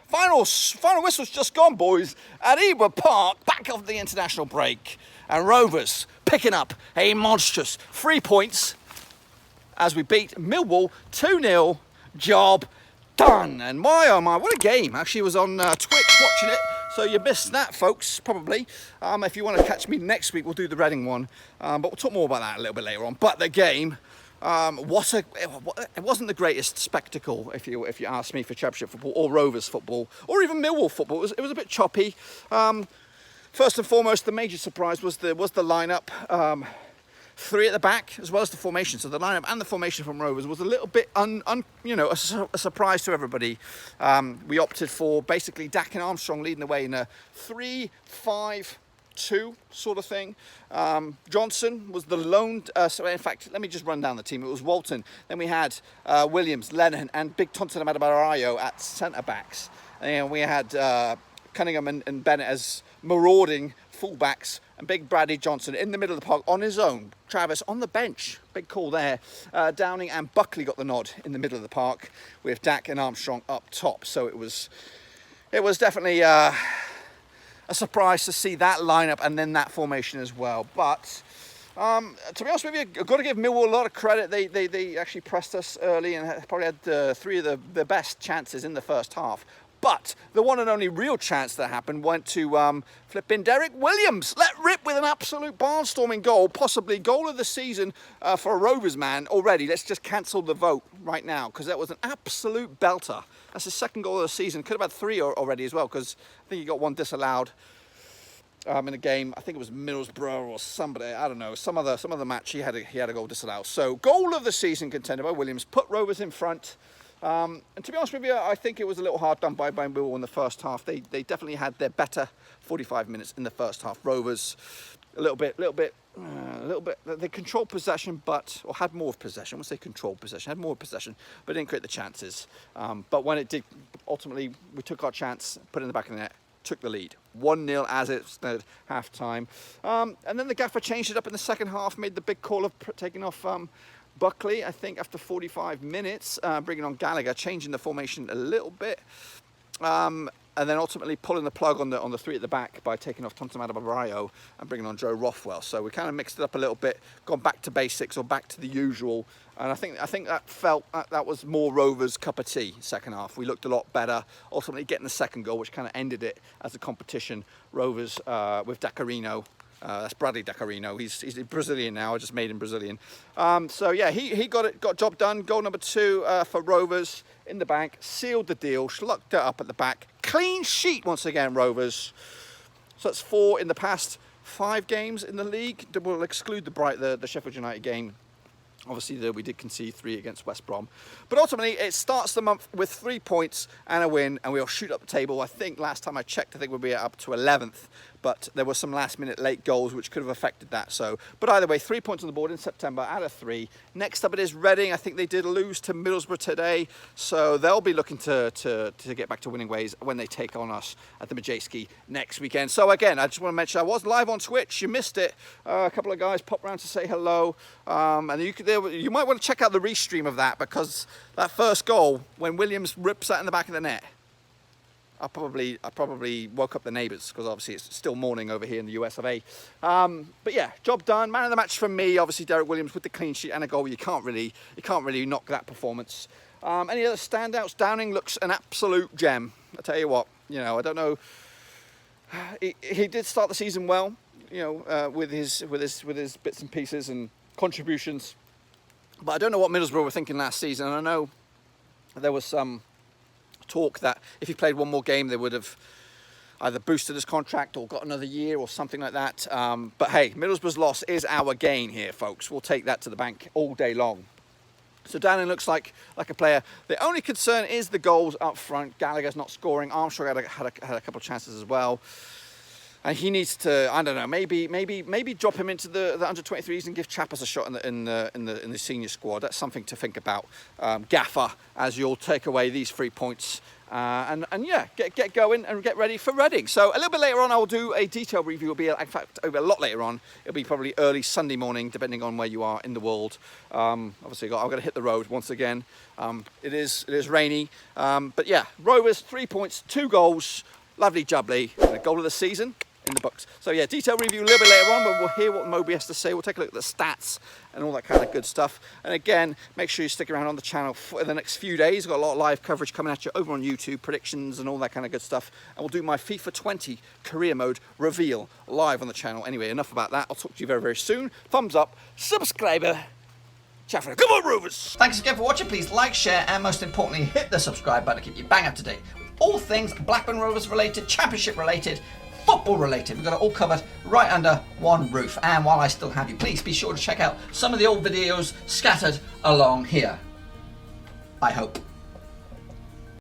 Final whistle's just gone, boys, at Eber Park, back off the international break. And Rovers picking up a monstrous 3 points as we beat Millwall 2-0. Job done. And my, oh my, what a game. Actually, was on Twitch watching it. So you missed that, folks, probably. If you want to catch me next week, we'll do the Reading one. But we'll talk more about that a little bit later on. But the game, it wasn't the greatest spectacle, if you ask me, for Championship football or Rovers football or even Millwall football. It was a bit choppy. First and foremost, the major surprise was the lineup. 3 at the back, as well as the formation. So the lineup and the formation from Rovers was a little bit, a surprise to everybody. We opted for basically Dack and Armstrong leading the way in a 3-5-2 sort of thing. Johnson was the lone. So in fact, let me just run down the team. It was Walton. Then we had Williams, Lennon, and Big Tonton Amadabarayo at centre backs. And we had Cunningham and Bennett as marauding fullbacks, and Big Bradley Johnson in the middle of the park on his own. Travis on the bench, big call there. Downing and Buckley got the nod in the middle of the park with Dack and Armstrong up top. So it was definitely a surprise to see that lineup and then that formation as well. But to be honest with you, I've got to give Millwall a lot of credit. They actually pressed us early and probably had 3 of the best chances in the first half. But the one and only real chance that happened went to flipping Derrick Williams. Let rip with an absolute barnstorming goal, possibly goal of the season for a Rovers man already. Let's just cancel the vote right now because that was an absolute belter. That's his 2nd goal of the season. Could have had 3 already as well because I think he got 1 disallowed in a game. I think it was Middlesbrough or somebody. I don't know. Some other match he had a goal disallowed. So goal of the season contender by Williams. Put Rovers in front. And to be honest with you, I think it was a little hard done by Millwall in the first half. They definitely had their better 45 minutes in the first half. Rovers, a little bit. They controlled possession, or had more possession. I won't say controlled possession, had more possession, but didn't create the chances. But when it did, ultimately, we took our chance, put it in the back of the net, took the lead. 1-0 as it's at half time. And then the gaffer changed it up in the second half, made the big call of taking off Buckley, I think, after 45 minutes, bringing on Gallagher, changing the formation a little bit, and then ultimately pulling the plug on the 3 at the back by taking off Tonton Amadabarayo and bringing on Joe Rothwell. So we kind of mixed it up a little bit, gone back to basics or back to the usual, and I think that was more Rovers' cup of tea. Second half, we looked a lot better. Ultimately, getting the 2nd goal, which kind of ended it as a competition. Rovers with Dacarino. That's Bradley Dacarino. He's Brazilian now. I just made him Brazilian. So yeah, he got job done. Goal number 2 for Rovers in the bank. Sealed the deal. Schlucked it up at the back. Clean sheet once again, Rovers. So that's 4 in the past 5 games in the league. We'll exclude the Sheffield United game. Obviously, we did concede 3 against West Brom. But ultimately, it starts the month with 3 points and a win, and we'll shoot up the table. I think last time I checked, I think we'll be up to 11th. But there were some last-minute late goals which could have affected that. But either way, 3 points on the board in September out of 3. Next up, it is Reading. I think they did lose to Middlesbrough today, so they'll be looking to get back to winning ways when they take on us at the Majeski next weekend. So again, I just want to mention I was live on Twitch. You missed it. A couple of guys popped around to say hello, and you might want to check out the restream of that because that first goal when Williams rips that in the back of the net. I probably woke up the neighbours because obviously it's still morning over here in the US of A. But yeah, job done. Man of the match from me, obviously Derrick Williams with the clean sheet and a goal. You can't really knock that performance. Any other standouts? Downing looks an absolute gem. I tell you what, I don't know. He did start the season well, with his bits and pieces and contributions. But I don't know what Middlesbrough were thinking last season. And I know there was some talk that if he played one more game they would have either boosted his contract or got another year or something like that, but hey, Middlesbrough's loss is our gain here, folks. We'll take that to the bank all day long. So Downing looks like a player. The only concern is the goals up front. Gallagher's not scoring. Armstrong had a couple of chances as well. And he needs to, I don't know, maybe drop him into the under 23s and give Chappers a shot in the senior squad. That's something to think about. Gaffer, as you'll take away these 3 points. And yeah, get going and get ready for Reading. So a little bit later on, I will do a detailed review. It'll be, in fact, a lot later on. It'll be probably early Sunday morning, depending on where you are in the world. Obviously, I've got to hit the road once again. It is rainy, but yeah, Rovers 3 points, 2 goals, lovely jubbly, and a goal of the season in the books. So yeah, detailed review a little bit later on, but we'll hear what Moby has to say. We'll take a look at the stats and all that kind of good stuff. And again, make sure you stick around on the channel for the next few days. We've got a lot of live coverage coming at you over on YouTube, predictions and all that kind of good stuff. And we'll do my FIFA 20 career mode reveal live on the channel. Anyway, enough about that. I'll talk to you very, very soon. Thumbs up, subscriber. Chat for now. Come on, Rovers! Thanks again for watching. Please like, share, and most importantly, hit the subscribe button to keep you bang up to date with all things Blackburn Rovers related, championship related, football related. We've got it all covered right under one roof. And while I still have you, please be sure to check out some of the old videos scattered along here. I hope.